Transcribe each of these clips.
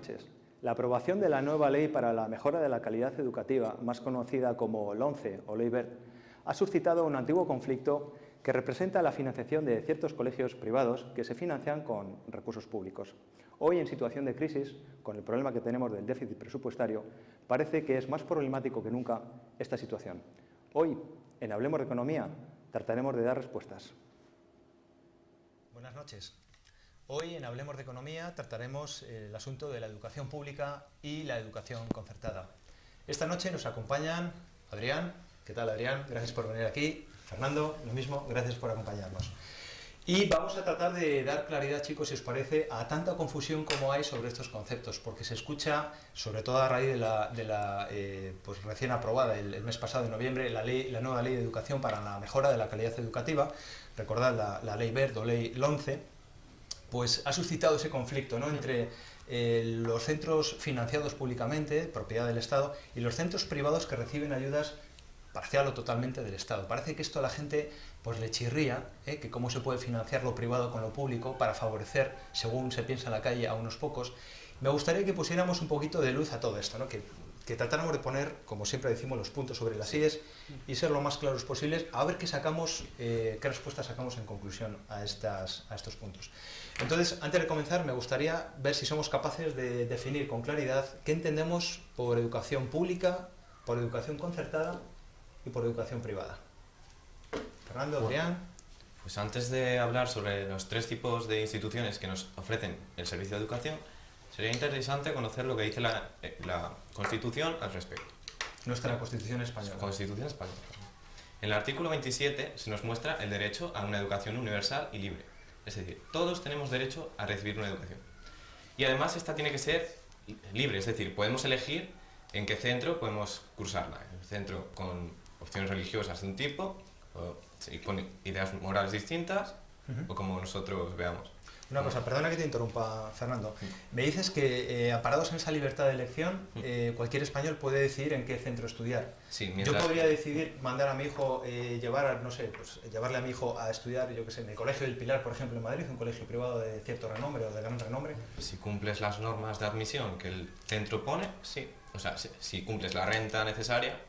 noches. La aprobación de la nueva ley para la mejora de la calidad educativa, más conocida como LOMCE o Ley Wert, ha suscitado un antiguo conflicto que representa la financiación de ciertos colegios privados que se financian con recursos públicos. Hoy, en situación de crisis, con el problema que tenemos del déficit presupuestario, parece que es más problemático que nunca esta situación. Hoy, en Hablemos de Economía, trataremos de dar respuestas. Buenas noches. Hoy en Hablemos de Economía trataremos el asunto de la educación pública y la educación concertada. Esta noche nos acompañan Adrián. ¿Qué tal, Adrián? Gracias por venir aquí. Fernando, lo mismo, gracias por acompañarnos. Y vamos a tratar de dar claridad, chicos, si os parece, a tanta confusión como hay sobre estos conceptos, porque se escucha, sobre todo a raíz de la pues recién aprobada el mes pasado, en noviembre, la nueva ley de educación para la mejora de la calidad educativa. Recordad la ley Wert o ley LOMCE, pues ha suscitado ese conflicto, ¿no?, entre los centros financiados públicamente, propiedad del Estado, y los centros privados que reciben ayudas parcial o totalmente del Estado. Parece que esto a la gente pues le chirría, que cómo se puede financiar lo privado con lo público para favorecer, según se piensa en la calle, a unos pocos. Me gustaría que pusiéramos un poquito de luz a todo esto, ¿no?, que tratáramos de poner, como siempre decimos, los puntos sobre las íes y ser lo más claros posibles, a ver qué sacamos, qué respuestas sacamos en conclusión a estos puntos. Entonces, antes de comenzar, me gustaría ver si somos capaces de definir con claridad qué entendemos por educación pública, por educación concertada y por educación privada. Fernando, Adrián. Pues antes de hablar sobre los tres tipos de instituciones que nos ofrecen el servicio de educación, sería interesante conocer lo que dice la Constitución al respecto. Nuestra Constitución española. Constitución española. En el artículo 27 se nos muestra el derecho a una educación universal y libre. Es decir, todos tenemos derecho a recibir una educación. Y además esta tiene que ser libre, es decir, podemos elegir en qué centro podemos cursarla. En el centro con opciones religiosas de un tipo, o con ideas morales distintas, o como nosotros veamos. Una cosa, perdona que te interrumpa, Fernando. Me dices que, amparados en esa libertad de elección, cualquier español puede decidir en qué centro estudiar. Sí, Yo podría decidir mandar a mi hijo, llevarle a mi hijo a estudiar, yo qué sé, en el Colegio del Pilar, por ejemplo, en Madrid, un colegio privado de cierto renombre o de gran renombre. Si cumples las normas de admisión que el centro pone, sí. O sea, si cumples la renta necesaria.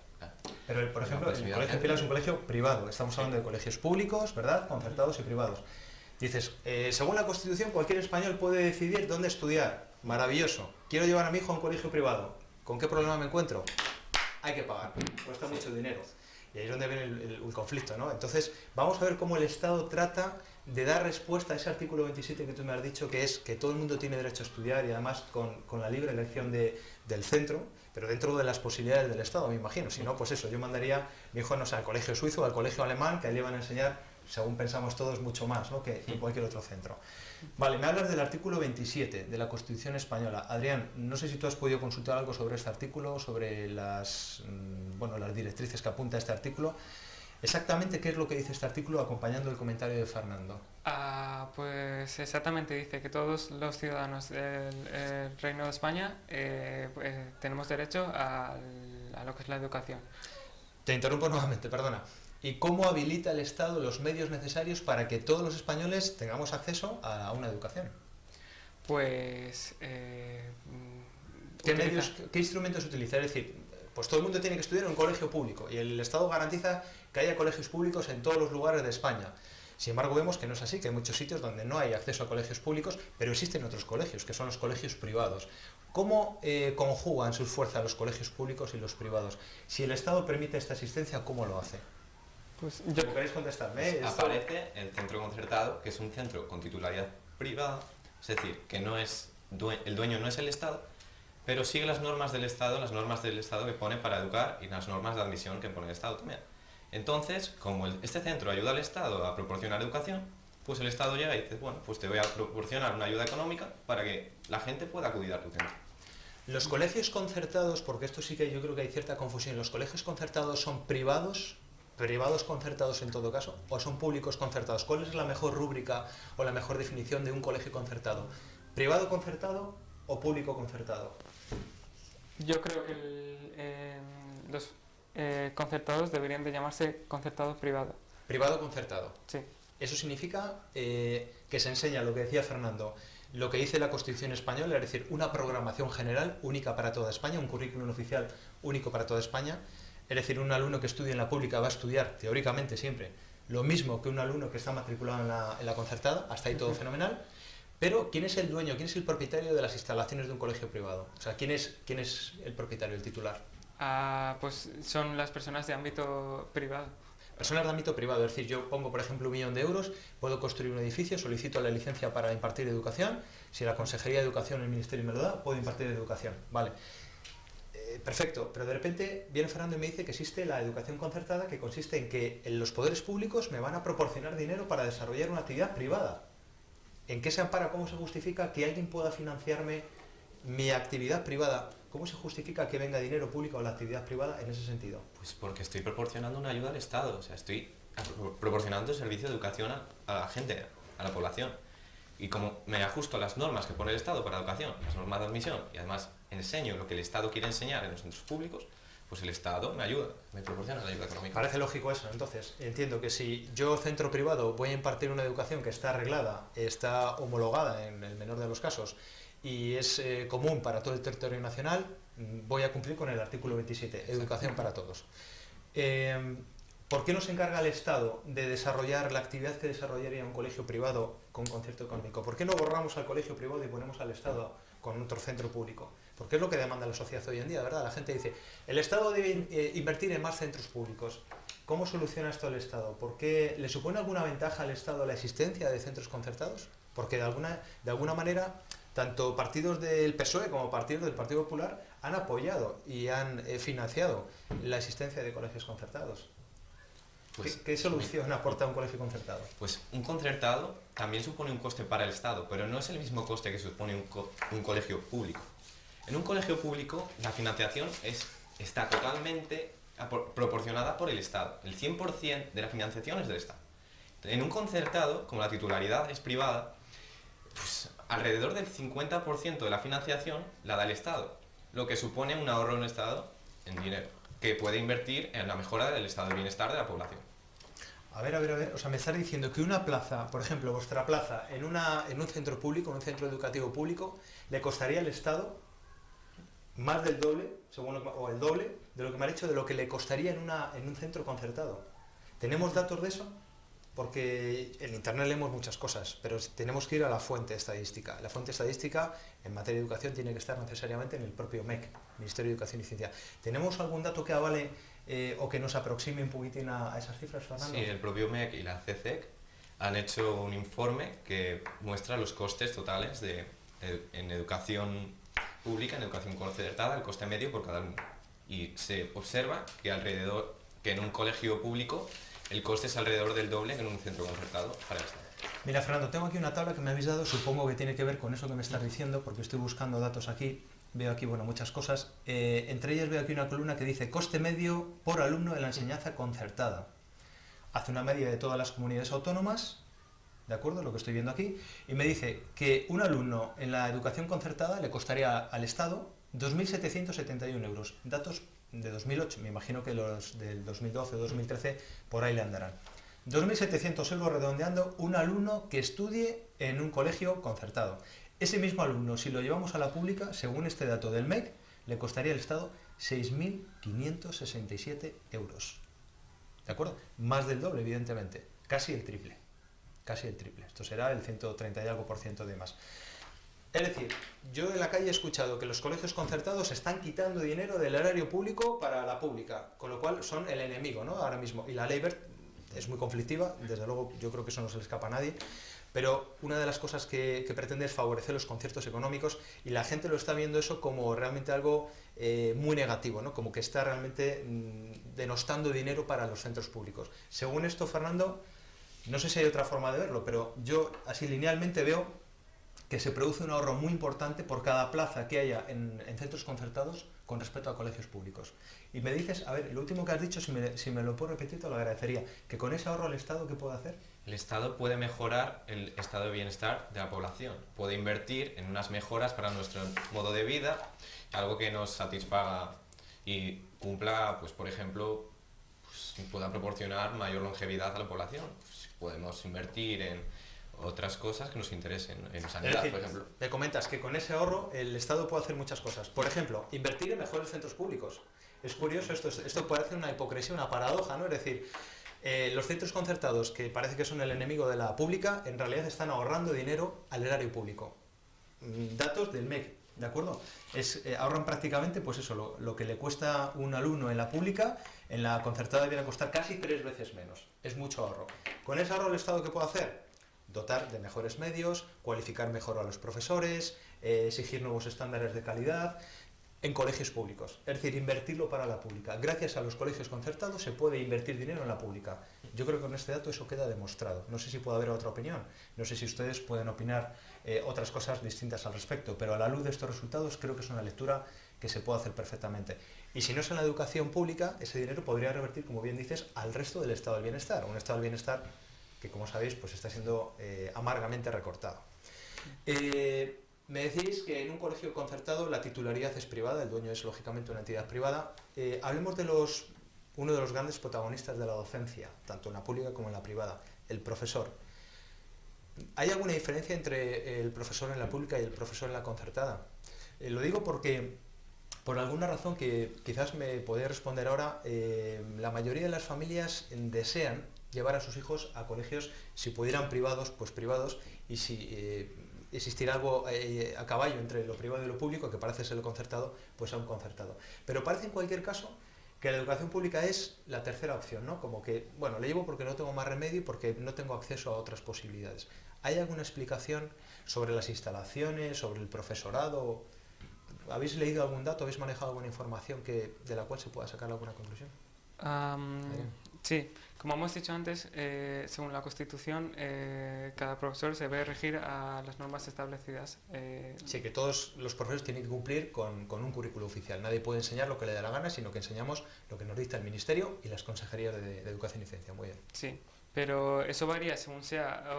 Pero, por ejemplo, el Colegio del Pilar es un colegio privado. Estamos hablando de colegios públicos, ¿verdad?, concertados y privados. Dices, según la Constitución, cualquier español puede decidir dónde estudiar. Maravilloso. Quiero llevar a mi hijo a un colegio privado. ¿Con qué problema me encuentro? Hay que pagar. Cuesta mucho dinero. Y ahí es donde viene el conflicto, ¿no? Entonces, vamos a ver cómo el Estado trata de dar respuesta a ese artículo 27 que tú me has dicho, que es que todo el mundo tiene derecho a estudiar y además con la libre elección del centro, pero dentro de las posibilidades del Estado, me imagino. Si no, pues eso, yo mandaría a mi hijo, no sé, al colegio suizo o al colegio alemán, que allí van a enseñar, según pensamos todos, mucho más, ¿no?, que en cualquier otro centro. Vale, me hablas del artículo 27 de la Constitución española. Adrián, no sé si tú has podido consultar algo sobre este artículo, sobre las directrices que apunta este artículo. Exactamente, ¿qué es lo que dice este artículo, acompañando el comentario de Fernando? Pues exactamente dice que todos los ciudadanos del Reino de España tenemos derecho a lo que es la educación. Te interrumpo nuevamente, perdona. ¿Y cómo habilita el Estado los medios necesarios para que todos los españoles tengamos acceso a una educación? Pues... ¿Qué instrumentos utiliza? Es decir, pues todo el mundo tiene que estudiar en un colegio público y el Estado garantiza que haya colegios públicos en todos los lugares de España. Sin embargo, vemos que no es así, que hay muchos sitios donde no hay acceso a colegios públicos, pero existen otros colegios, que son los colegios privados. ¿Cómo conjugan sus fuerzas los colegios públicos y los privados? Si el Estado permite esta asistencia, ¿cómo lo hace? Pues ¿Cómo queréis contestarme? Pues aparece el centro concertado, que es un centro con titularidad privada, es decir, que no es el dueño no es el Estado, pero sigue las normas del Estado que pone para educar y las normas de admisión que pone el Estado también. Entonces, como este centro ayuda al Estado a proporcionar educación, pues el Estado llega y dice, bueno, pues te voy a proporcionar una ayuda económica para que la gente pueda acudir a tu centro. Los colegios concertados, porque esto sí que yo creo que hay cierta confusión, ¿los colegios concertados son privados concertados en todo caso, o son públicos concertados? ¿Cuál es la mmejor rúbrica o la mejor definición de un colegio concertado? ¿Privado concertado o público concertado? Yo creo que los concertados deberían de llamarse concertado privado. Privado concertado. Sí. Eso significa que se enseña, lo que decía Fernando, lo que dice la Constitución española, es decir, una programación general única para toda España, un currículum oficial único para toda España. Es decir, un alumno que estudie en la pública va a estudiar, teóricamente siempre, lo mismo que un alumno que está matriculado en la concertada, hasta ahí todo fenomenal. Pero, ¿quién es el dueño, quién es el propietario de las instalaciones de un colegio privado? O sea, ¿quién es el propietario, el titular? Pues son las personas de ámbito privado. Personas de ámbito privado, es decir, yo pongo, por ejemplo, 1 millón de euros, puedo construir un edificio, solicito la licencia para impartir educación, si la Consejería de Educación, el Ministerio me lo da, puedo impartir educación, vale. Perfecto, pero de repente viene Fernando y me dice que existe la educación concertada, que consiste en que los poderes públicos me van a proporcionar dinero para desarrollar una actividad privada. ¿En qué se ampara, cómo se justifica que alguien pueda financiarme mi actividad privada? ¿Cómo se justifica que venga dinero público a la actividad privada en ese sentido? Pues porque estoy proporcionando una ayuda al Estado, o sea, estoy proporcionando servicio de educación a la gente, a la población. Y como me ajusto a las normas que pone el Estado para educación, las normas de admisión, y además enseño lo que el Estado quiere enseñar en los centros públicos, pues el Estado me ayuda, me proporciona la ayuda económica. Parece lógico eso. Entonces, entiendo que si yo, centro privado, voy a impartir una educación que está arreglada, está homologada en el menor de los casos, y es común para todo el territorio nacional, voy a cumplir con el artículo 27, educación para todos. ¿Por qué no se encarga el Estado de desarrollar la actividad que desarrollaría un colegio privado con concierto económico? ¿Por qué no borramos al colegio privado y ponemos al Estado con otro centro público? Porque es lo que demanda la sociedad hoy en día, ¿verdad? La gente dice, el Estado debe invertir en más centros públicos. ¿Cómo soluciona esto el Estado? ¿Por qué le supone alguna ventaja al Estado la existencia de centros concertados? Porque de alguna manera, tanto partidos del PSOE como partidos del Partido Popular han apoyado y han financiado la existencia de colegios concertados. Pues, ¿Qué solución aporta un colegio concertado? Pues un concertado también supone un coste para el Estado, pero no es el mismo coste que supone un colegio público. En un colegio público la financiación está totalmente proporcionada por el Estado. El 100% de la financiación es del Estado. En un concertado, como la titularidad es privada, pues alrededor del 50% de la financiación la da el Estado, lo que supone un ahorro en el Estado en dinero, que puede invertir en la mejora del estado de bienestar de la población. A ver, o sea, me estás diciendo que una plaza, por ejemplo, vuestra plaza, en un centro público, en un centro educativo público, le costaría al Estado más del doble, o el doble, de lo que me ha dicho, de lo que le costaría en un centro concertado. ¿Tenemos datos de eso? Porque en Internet leemos muchas cosas, pero tenemos que ir a la fuente estadística. La fuente estadística en materia de educación tiene que estar necesariamente en el propio MEC, Ministerio de Educación y Ciencia. ¿Tenemos algún dato que avale o que nos aproxime un poquitín a esas cifras, Fernando? Sí, el propio MEC y la CCEC han hecho un informe que muestra los costes totales en educación pública, en educación concertada, el coste medio por cada alumno. Y se observa que en un colegio público el coste es alrededor del doble que en un centro concertado para el Estado. Mira, Fernando, tengo aquí una tabla que me habéis dado, supongo que tiene que ver con eso que me estás diciendo, porque estoy buscando datos aquí, veo aquí, bueno, muchas cosas. Entre ellas veo aquí una columna que dice coste medio por alumno de la enseñanza concertada. Hace una media de todas las comunidades autónomas, ¿de acuerdo? Lo que estoy viendo aquí, y me dice que un alumno en la educación concertada le costaría al Estado 2.771 euros. Datos de 2008, me imagino que los del 2012 o 2013 por ahí le andarán. 2.700 euros redondeando un alumno que estudie en un colegio concertado. Ese mismo alumno, si lo llevamos a la pública, según este dato del MEC, le costaría al Estado 6.567 euros. ¿De acuerdo? Más del doble, evidentemente. Casi el triple. Casi el triple. Esto será el 130 y algo por ciento de más. Es decir, yo en la calle he escuchado que los colegios concertados están quitando dinero del erario público para la pública, con lo cual son el enemigo, ¿no? Ahora mismo. Y la ley Wert es muy conflictiva, desde luego yo creo que eso no se le escapa a nadie, pero una de las cosas que pretende es favorecer los conciertos económicos y la gente lo está viendo eso como realmente algo muy negativo, ¿no? Como que está realmente denostando dinero para los centros públicos. Según esto, Fernando, no sé si hay otra forma de verlo, pero yo así linealmente veo que se produce un ahorro muy importante por cada plaza que haya en centros concertados con respecto a colegios públicos. Y me dices, a ver, lo último que has dicho, si me lo puedo repetir, te lo agradecería, que con ese ahorro el Estado, ¿qué puede hacer? El Estado puede mejorar el estado de bienestar de la población, puede invertir en unas mejoras para nuestro modo de vida, algo que nos satisfaga y cumpla, pues por ejemplo, pues, pueda proporcionar mayor longevidad a la población. Pues, podemos invertir en otras cosas que nos interesen, en Es sanidad, decir, por ejemplo. me comentas que con ese ahorro el Estado puede hacer muchas cosas. Por ejemplo, invertir en mejores centros públicos. Es curioso, esto parece una hipocresía, una paradoja, ¿no? Es decir, los centros concertados, que parece que son el enemigo de la pública, en realidad están ahorrando dinero al erario público. Datos del MEC, ¿de acuerdo? Ahorran prácticamente, pues eso, lo que le cuesta un alumno en la pública, en la concertada viene a costar casi 3 veces menos. Es mucho ahorro. Con ese ahorro, ¿el Estado qué puede hacer? Dotar de mejores medios, cualificar mejor a los profesores, exigir nuevos estándares de calidad en colegios públicos. Es decir, invertirlo para la pública. Gracias a los colegios concertados se puede invertir dinero en la pública. Yo creo que con este dato eso queda demostrado. No sé si puede haber otra opinión. No sé si ustedes pueden opinar otras cosas distintas al respecto, pero a la luz de estos resultados creo que es una lectura que se puede hacer perfectamente. Y si no es en la educación pública, ese dinero podría revertir, como bien dices, al resto del estado del bienestar. Un estado del bienestar que, como sabéis, pues está siendo amargamente recortado. Me decís que en un colegio concertado la titularidad es privada, el dueño es lógicamente una entidad privada. Hablemos de uno de los grandes protagonistas de la docencia, tanto en la pública como en la privada, el profesor. ¿Hay alguna diferencia entre el profesor en la pública y el profesor en la concertada? Lo digo porque, por alguna razón que quizás me podéis responder ahora, la mayoría de las familias desean llevar a sus hijos a colegios, si pudieran privados, pues privados, y si existirá algo a caballo entre lo privado y lo público, que parece ser lo concertado, pues a un concertado. Pero parece en cualquier caso que la educación pública es la tercera opción, ¿no? Como que, bueno, le llevo porque no tengo más remedio y porque no tengo acceso a otras posibilidades. ¿Hay alguna explicación sobre las instalaciones, sobre el profesorado? ¿Habéis leído algún dato, habéis manejado alguna información de la cual se pueda sacar alguna conclusión? Sí, como hemos dicho antes, según la Constitución, cada profesor se debe regir a las normas establecidas. Sí, que todos los profesores tienen que cumplir con un currículo oficial. Nadie puede enseñar lo que le dé la gana, sino que enseñamos lo que nos dicta el Ministerio y las consejerías de Educación y Ciencia. Muy bien. Sí, pero eso varía según sea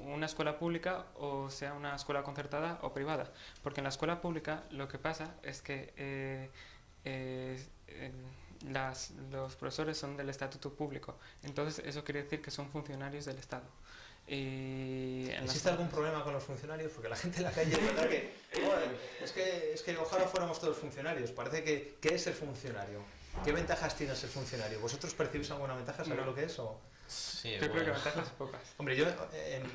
una escuela pública o sea una escuela concertada o privada. Porque en la escuela pública lo que pasa es que los profesores son del estatuto público, entonces eso quiere decir que son funcionarios del Estado. ¿Existe algún problema con los funcionarios? Porque la gente en la calle es verdad que, joder, es que ojalá fuéramos todos funcionarios. Parece que ¿qué es ser funcionario? ¿Qué ventajas tiene ser funcionario? ¿Vosotros percibís alguna ventaja? ¿Sabéis lo que es? ¿O? Sí, Yo creo que ventajas pocas. Hombre, yo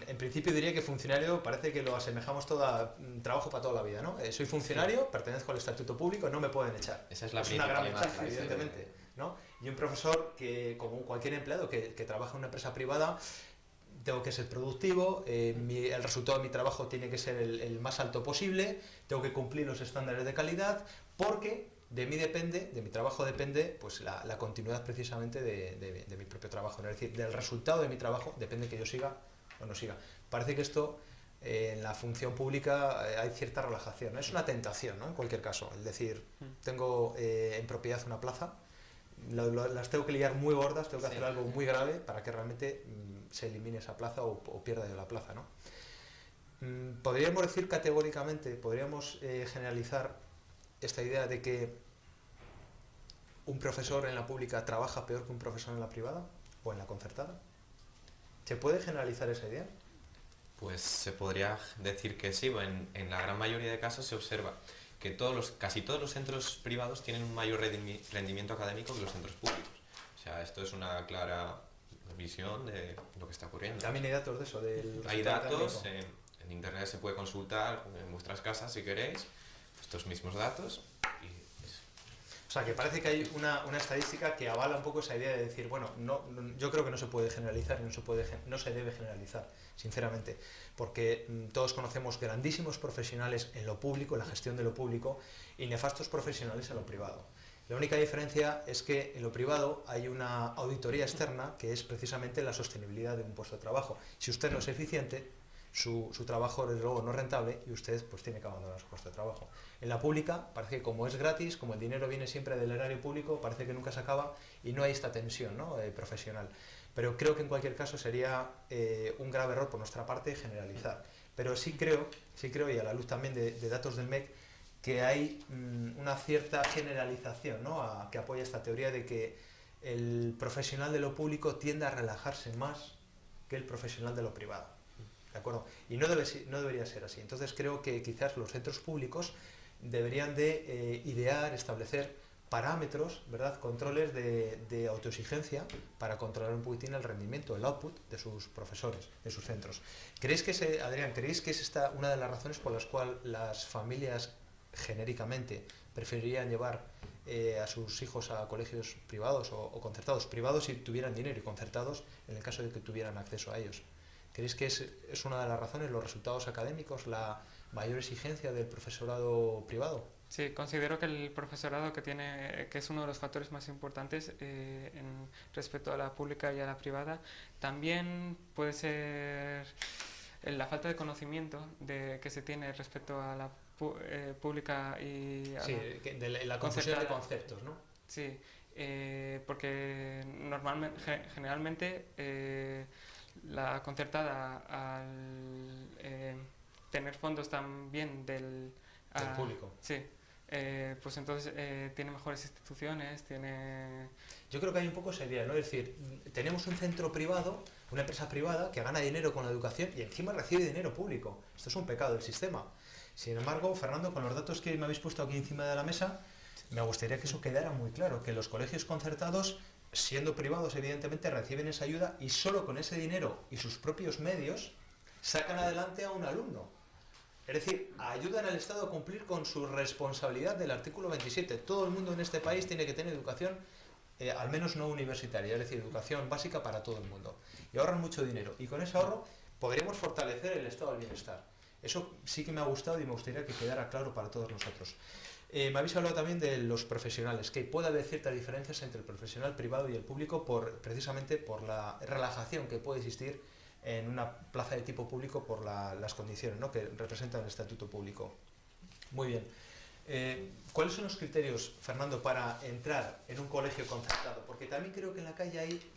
en principio diría que funcionario parece que lo asemejamos todo a trabajo para toda la vida, ¿no? Soy funcionario, pertenezco al estatuto público, no me pueden echar. Esa es la una gran principal ventaja, imagen, evidentemente, ¿no? Y un profesor que, como cualquier empleado que trabaja en una empresa privada, tengo que ser productivo, el resultado de mi trabajo tiene que ser el más alto posible, tengo que cumplir los estándares de calidad, porque de mí depende, de mi trabajo depende, pues la continuidad precisamente de mi propio trabajo. Es decir, del resultado de mi trabajo depende que yo siga o no siga. Parece que esto en la función pública hay cierta relajación, ¿no? Es una tentación, ¿no? En cualquier caso, es decir, tengo en propiedad una plaza, las tengo que liar muy gordas, tengo que hacer algo muy grave para que realmente se elimine esa plaza o pierda yo la plaza, ¿no? Podríamos decir categóricamente, podríamos generalizar esta idea de que un profesor en la pública trabaja peor que un profesor en la privada o en la concertada. ¿Se puede generalizar esa idea? Pues se podría decir que sí, en la gran mayoría de casos se observa que casi todos los centros privados tienen un mayor rendimiento académico que los centros públicos. O sea, esto es una clara visión de lo que está ocurriendo. También hay datos de eso. Hay datos, en internet se puede consultar en vuestras casas si queréis, estos mismos datos. O sea, que parece que hay una estadística que avala un poco esa idea de decir, bueno, yo creo que no se puede generalizar y no se debe generalizar, sinceramente, porque todos conocemos grandísimos profesionales en lo público, en la gestión de lo público, y nefastos profesionales en lo privado. La única diferencia es que en lo privado hay una auditoría externa que es precisamente la sostenibilidad de un puesto de trabajo. Si usted no es eficiente, su trabajo desde luego no es rentable y usted pues tiene que abandonar su puesto de trabajo. En la pública parece que como es gratis, como el dinero viene siempre del erario público, parece que nunca se acaba y no hay esta tensión, ¿no? Profesional. Pero creo que en cualquier caso sería un grave error por nuestra parte generalizar. Pero sí creo, y a la luz también de datos del MEC, que hay una cierta generalización, ¿no? Que apoya esta teoría de que el profesional de lo público tiende a relajarse más que el profesional de lo privado. ¿de acuerdo? Y no debería ser así. Entonces creo que quizás los centros públicos deberían de idear, establecer parámetros, ¿verdad? Controles de autoexigencia para controlar un poquitín el rendimiento, el output de sus profesores, de sus centros. Adrián, ¿creéis que es esta una de las razones por las cuales las familias genéricamente preferirían llevar a sus hijos a colegios privados o concertados? Privados si tuvieran dinero y concertados en el caso de que tuvieran acceso a ellos. ¿Creéis que es una de las razones, los resultados académicos, la mayor exigencia del profesorado privado? Sí, considero que el profesorado que es uno de los factores más importantes respecto a la pública y a la privada, también puede ser la falta de conocimiento que se tiene respecto a la pública y a Sí, de la confusión de conceptos, ¿no? Sí, porque generalmente la concertada al tener fondos también del público. Sí, pues entonces tiene mejores instituciones, tiene... Yo creo que hay un poco esa idea, ¿no? Es decir, tenemos un centro privado, una empresa privada que gana dinero con la educación y encima recibe dinero público. Esto es un pecado del sistema. Sin embargo, Fernando, con los datos que me habéis puesto aquí encima de la mesa, me gustaría que eso quedara muy claro, que los colegios concertados, siendo privados, evidentemente reciben esa ayuda y solo con ese dinero y sus propios medios sacan adelante a un alumno. Es decir, ayudan al Estado a cumplir con su responsabilidad del artículo 27. Todo el mundo en este país tiene que tener educación, al menos no universitaria, es decir, educación básica para todo el mundo. Y ahorran mucho dinero. Y con ese ahorro podríamos fortalecer el estado del bienestar. Eso sí que me ha gustado y me gustaría que quedara claro para todos nosotros. Me habéis hablado también de los profesionales, que puede haber ciertas diferencias entre el profesional privado y el público precisamente por la relajación que puede existir en una plaza de tipo público por las condiciones, ¿no?, que representan el estatuto público. Muy bien. ¿Cuáles son los criterios, Fernando, para entrar en un colegio concertado? Porque también creo que en la calle hay,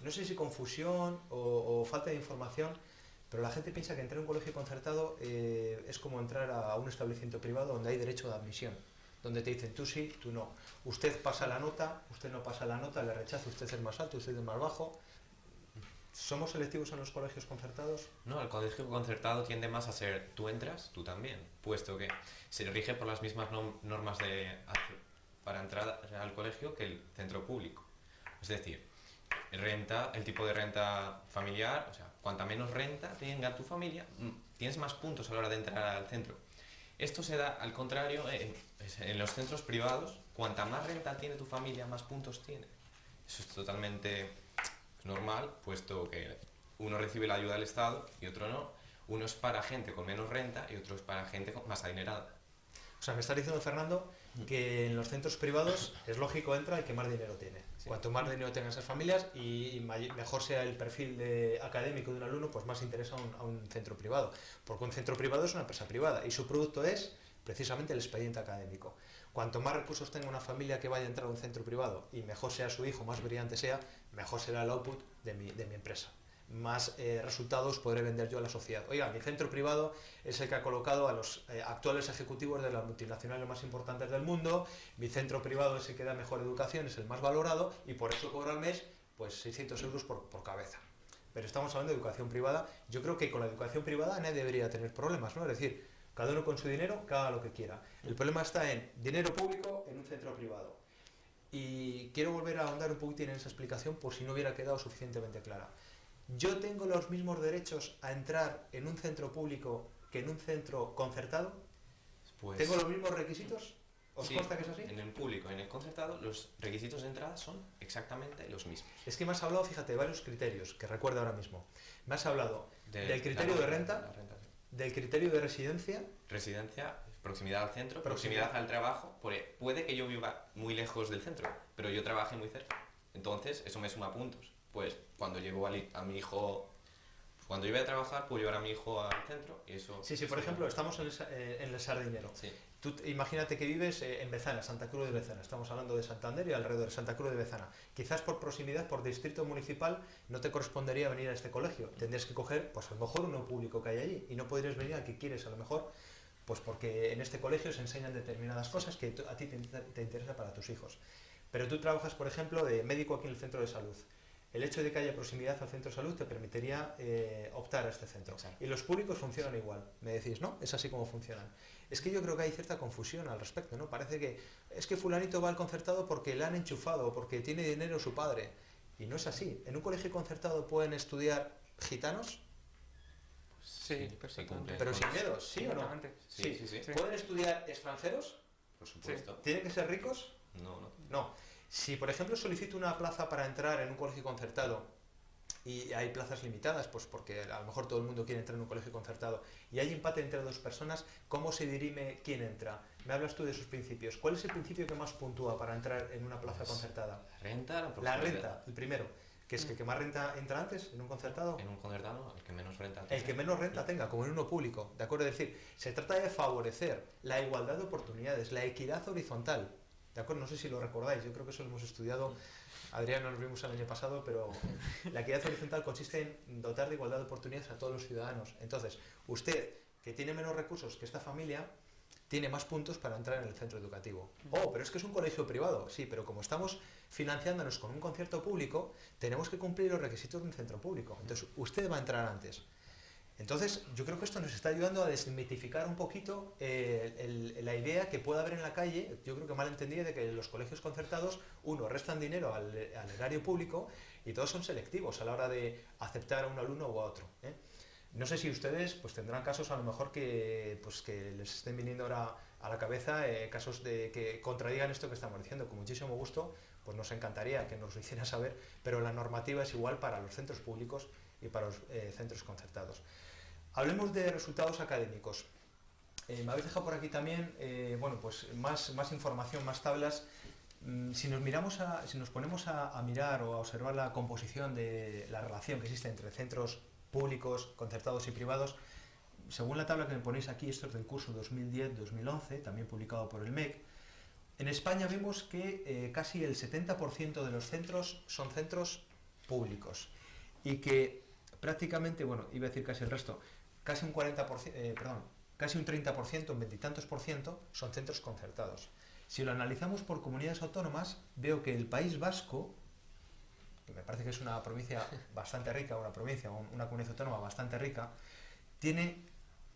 no sé si confusión o falta de información, pero la gente piensa que entrar en un colegio concertado es como entrar a un establecimiento privado donde hay derecho de admisión, donde te dicen tú sí, tú no. Usted pasa la nota, usted no pasa la nota, le rechaza, usted es más alto, usted es más bajo. ¿Somos selectivos en los colegios concertados? No, el colegio concertado tiende más a ser tú entras, tú también, puesto que se rige por las mismas normas para entrar al colegio que el centro público. Es decir, el tipo de renta familiar, o sea, cuanta menos renta tenga tu familia, tienes más puntos a la hora de entrar al centro. Esto se da al contrario en los centros privados, cuanta más renta tiene tu familia, más puntos tiene. Eso es totalmente normal, puesto que uno recibe la ayuda del Estado y otro no. Uno es para gente con menos renta y otro es para gente más adinerada. O sea, me está diciendo, Fernando, que en los centros privados es lógico entra el que más dinero tiene. Sí. Cuanto más dinero tengan esas familias y mejor sea el perfil académico de un alumno, pues más interesa a un centro privado. Porque un centro privado es una empresa privada y su producto es precisamente el expediente académico. Cuanto más recursos tenga una familia que vaya a entrar a un centro privado y mejor sea su hijo, más brillante sea, mejor será el output de mi empresa. Más resultados podré vender yo a la sociedad. Oiga, mi centro privado es el que ha colocado a los actuales ejecutivos de las multinacionales más importantes del mundo, mi centro privado es el que da mejor educación, es el más valorado y por eso cobra al mes pues 600 euros por cabeza. Pero estamos hablando de educación privada. Yo creo que con la educación privada nadie debería tener problemas, ¿no? Es decir, cada uno con su dinero, que haga lo que quiera. El problema está en dinero público en un centro privado. Y quiero volver a ahondar un poquitín en esa explicación por si no hubiera quedado suficientemente clara. ¿Yo tengo los mismos derechos a entrar en un centro público que en un centro concertado? Pues, ¿tengo los mismos requisitos? ¿Os sí, consta que es así? En el público y en el concertado los requisitos de entrada son exactamente los mismos. Es que me has hablado, fíjate, de varios criterios que recuerdo ahora mismo. Me has hablado del criterio de renta, del criterio de residencia. Residencia, proximidad al centro, proximidad al trabajo. Puede que yo viva muy lejos del centro, pero yo trabaje muy cerca. Entonces, eso me suma puntos. Pues cuando llevo a mi hijo, cuando yo voy a trabajar, puedo llevar a mi hijo al centro y eso... Sí, por ejemplo, estamos en el Sardinero. Sí. Tú imagínate que vives en Bezana, Santa Cruz de Bezana. Estamos hablando de Santander y alrededor de Santa Cruz de Bezana. Quizás por proximidad, por distrito municipal, no te correspondería venir a este colegio. Tendrías que coger, pues a lo mejor uno público que hay allí y no podrías venir al que quieres, a lo mejor, pues porque en este colegio se enseñan determinadas cosas que a ti te interesa para tus hijos. Pero tú trabajas, por ejemplo, de médico aquí en el centro de salud. el hecho de que haya proximidad al centro de salud te permitiría optar a este centro. Exacto. Y los públicos funcionan igual. Me decís, ¿no? Es así como funcionan. Es que yo creo que hay cierta confusión al respecto, ¿no? Parece que es que fulanito va al concertado porque le han enchufado, porque tiene dinero su padre. Y no es así. ¿En un colegio concertado pueden estudiar gitanos? Sí, perfectamente. cumple Pero con sin eso. miedo, ¿sí o no? Perfectamente. Sí. ¿Pueden estudiar extranjeros? Por supuesto. ¿Tienen que ser ricos? No. No. Si, por ejemplo, solicito una plaza para entrar en un colegio concertado y hay plazas limitadas, pues porque a lo mejor todo el mundo quiere entrar en un colegio concertado y hay empate entre dos personas, ¿cómo se dirime quién entra? Me hablas tú de esos principios. ¿Cuál es el principio que más puntúa para entrar en una plaza concertada? Renta, La proximidad. renta, el primero. Que es que el que más renta entra antes en un concertado. En un concertado, el que menos renta El que menos renta tenga, como en uno público, ¿de acuerdo? Es decir, se trata de favorecer la igualdad de oportunidades, la equidad horizontal, ¿de acuerdo? No sé si lo recordáis, yo creo que eso lo hemos estudiado, Adrián, nos vimos el año pasado, pero la equidad horizontal consiste en dotar de igualdad de oportunidades a todos los ciudadanos. Entonces, usted, que tiene menos recursos que esta familia, tiene más puntos para entrar en el centro educativo. Oh, pero es que es un colegio privado. Sí, pero como estamos financiándonos con un concierto público, tenemos que cumplir los requisitos de un centro público. Entonces, usted va a entrar antes. Entonces, yo creo que esto nos está ayudando a desmitificar un poquito la idea que puede haber en la calle, yo creo que mal entendida, de que los colegios concertados, uno, restan dinero al erario público y todos son selectivos a la hora de aceptar a un alumno o a otro, ¿eh? No sé si ustedes pues tendrán casos a lo mejor que les estén viniendo ahora a la cabeza, casos de que contradigan esto que estamos diciendo. Con muchísimo gusto, pues nos encantaría que nos lo hicieran saber, pero la normativa es igual para los centros públicos y para los centros concertados. Hablemos de resultados académicos. Me habéis dejado por aquí también bueno, pues más información, más tablas. Si nos ponemos a mirar o a observar la composición de la relación que existe entre centros públicos, concertados y privados, según la tabla que me ponéis aquí, esto es del curso 2010-2011, también publicado por el MEC, en España vemos que casi el 70% de los centros son centros públicos y que prácticamente, bueno, iba a decir casi el resto, casi un 40%, casi un 30%, un veintitantos por ciento, son centros concertados. Si lo analizamos por comunidades autónomas, veo que el País Vasco, que me parece que es una provincia bastante rica, una comunidad autónoma bastante rica, tiene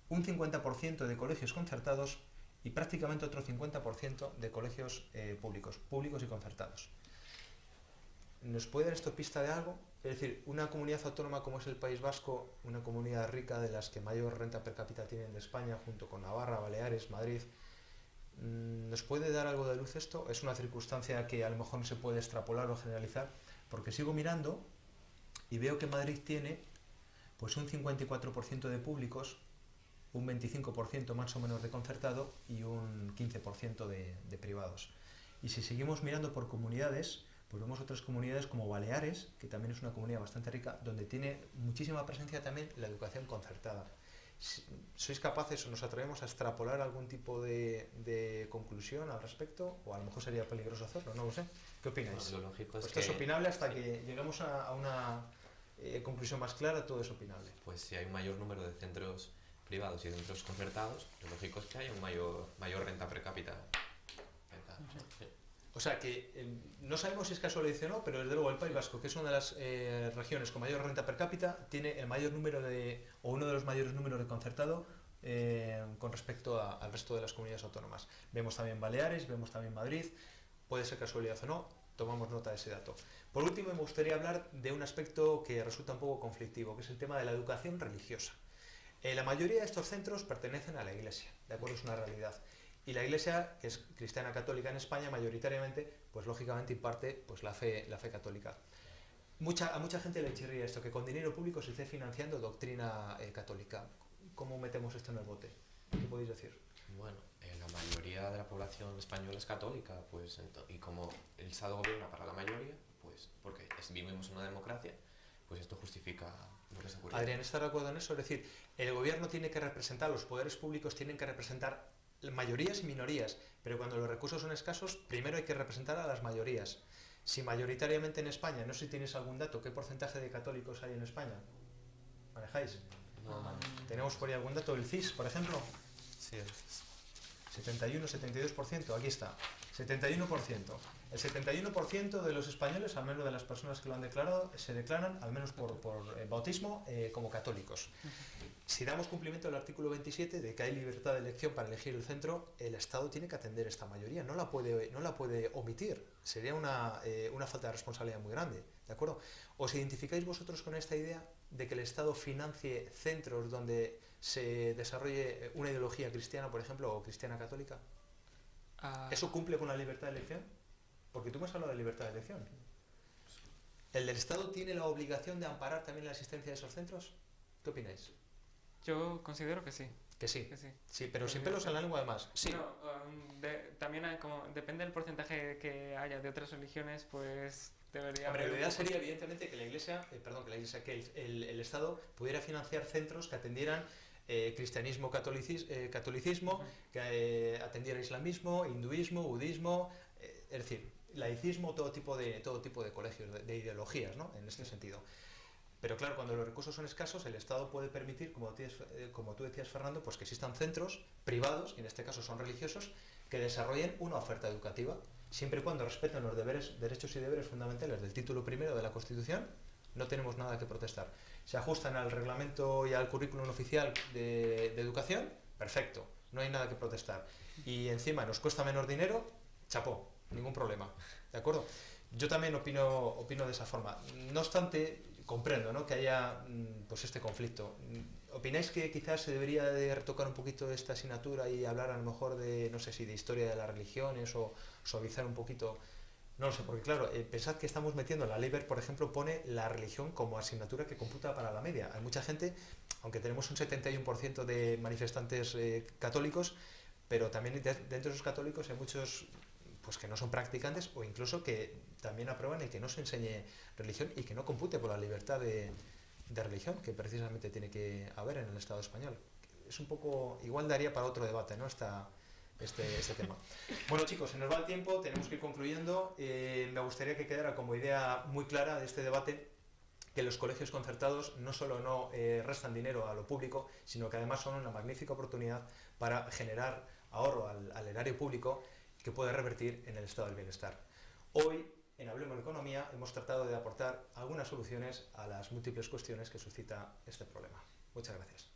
un 50% de colegios concertados y prácticamente otro 50% de colegios públicos y concertados. ¿Nos puede dar esto pista de algo? Es decir, una comunidad autónoma como es el País Vasco, una comunidad rica de las que mayor renta per cápita tienen de España, junto con Navarra, Baleares, Madrid, ¿nos puede dar algo de luz esto? ¿Es una circunstancia que a lo mejor no se puede extrapolar o generalizar? Porque sigo mirando y veo que Madrid tiene pues un 54% de públicos, un 25% más o menos de concertado y un 15% de privados. Y si seguimos mirando por comunidades, pues vemos otras comunidades como Baleares, que también es una comunidad bastante rica, donde tiene muchísima presencia también la educación concertada. ¿Sois capaces o nos atrevemos a extrapolar algún tipo de conclusión al respecto? O a lo mejor sería peligroso hacerlo, no lo sé. ¿Qué opináis? Bueno, lo lógico es Esto es que opinable hasta que lleguemos a una conclusión más clara, todo es opinable. pues si hay un mayor número de centros privados y centros concertados, lo lógico es que haya un mayor renta per cápita. Sí. O sea que no sabemos si es casualidad o no, pero desde luego el País Vasco, que es una de las regiones con mayor renta per cápita, tiene el mayor número o uno de los mayores números de concertado con respecto al resto de las comunidades autónomas. Vemos también Baleares, vemos también Madrid, puede ser casualidad o no, tomamos nota de ese dato. Por último, me gustaría hablar de un aspecto que resulta un poco conflictivo, que es el tema de la educación religiosa. La mayoría de estos centros pertenecen a la Iglesia, ¿de acuerdo? Es una realidad. Y la Iglesia, que es cristiana católica en España, mayoritariamente, pues lógicamente imparte pues, la fe católica. A mucha gente le chirría esto, que con dinero público se esté financiando doctrina católica. ¿Cómo metemos esto en el bote? ¿Qué podéis decir? Bueno, la mayoría de la población española es católica, pues, y como el Estado gobierna para la mayoría, pues porque vivimos en una democracia, pues esto justifica lo que se ocurre. Adrián, ¿estás de acuerdo en eso? Es decir, el gobierno tiene que representar, los poderes públicos tienen que representar mayorías y minorías, pero cuando los recursos son escasos, primero hay que representar a las mayorías. Si mayoritariamente en España, no sé si tienes algún dato, ¿qué porcentaje de católicos hay en España? ¿Manejáis? No, ¿Tenemos por ahí algún dato? ¿El CIS, por ejemplo? sí, 71, 72%, aquí está. 71%. El 71% de los españoles, al menos de las personas que lo han declarado, se declaran, al menos por bautismo, como católicos. Si damos cumplimiento al artículo 27 de que hay libertad de elección para elegir el centro, el Estado tiene que atender esta mayoría, no la puede omitir. Sería una falta de responsabilidad muy grande, ¿de acuerdo? ¿Os identificáis vosotros con esta idea de que el Estado financie centros donde se desarrolle una ideología cristiana, por ejemplo, o cristiana católica? ¿Eso cumple con la libertad de elección? Porque tú me has hablado de libertad de elección. ¿El del Estado tiene la obligación de amparar también la existencia de esos centros? ¿Qué opináis? Yo considero que sí. Que sí. Que sí. Sí, pero sin pelos en la lengua además. Sí. No, también depende del porcentaje que haya de otras religiones, pues debería Hombre, haber lo ideal sería evidentemente que el Estado pudiera financiar centros que atendieran cristianismo, catolicismo, que atendiera islamismo, hinduismo, budismo, es decir, laicismo, todo tipo de colegios, de ideologías, ¿no? En este sentido. Pero claro, cuando los recursos son escasos, el Estado puede permitir, como tú decías, Fernando, pues que existan centros privados, que en este caso son religiosos, que desarrollen una oferta educativa, siempre y cuando respeten los derechos y deberes fundamentales del título primero de la Constitución. No tenemos nada que protestar. Se ajustan al reglamento y al currículum oficial de educación, perfecto, no hay nada que protestar. Y encima nos cuesta menos dinero, chapó, ningún problema, ¿de acuerdo? Yo también opino de esa forma. No obstante, comprendo, ¿no?, que haya pues este conflicto. ¿Opináis que quizás se debería de retocar un poquito esta asignatura y hablar a lo mejor de, no sé si de historia de las religiones o suavizar un poquito? No lo sé, porque claro, pensad que estamos metiendo, la ley Wert, por ejemplo, pone la religión como asignatura que computa para la media. Hay mucha gente, aunque tenemos un 71% de manifestantes católicos, pero también dentro de esos católicos hay muchos pues que no son practicantes o incluso que también aprueban el que no se enseñe religión y que no compute por la libertad de religión que precisamente tiene que haber en el Estado español. Es un poco, igual daría para otro debate, ¿no?, este tema. Bueno, chicos, se nos va el tiempo, tenemos que ir concluyendo. Me gustaría que quedara como idea muy clara de este debate que los colegios concertados no solo no restan dinero a lo público, sino que además son una magnífica oportunidad para generar ahorro al erario público que puede revertir en el estado del bienestar. Hoy, en Hablemos de Economía, hemos tratado de aportar algunas soluciones a las múltiples cuestiones que suscita este problema. Muchas gracias.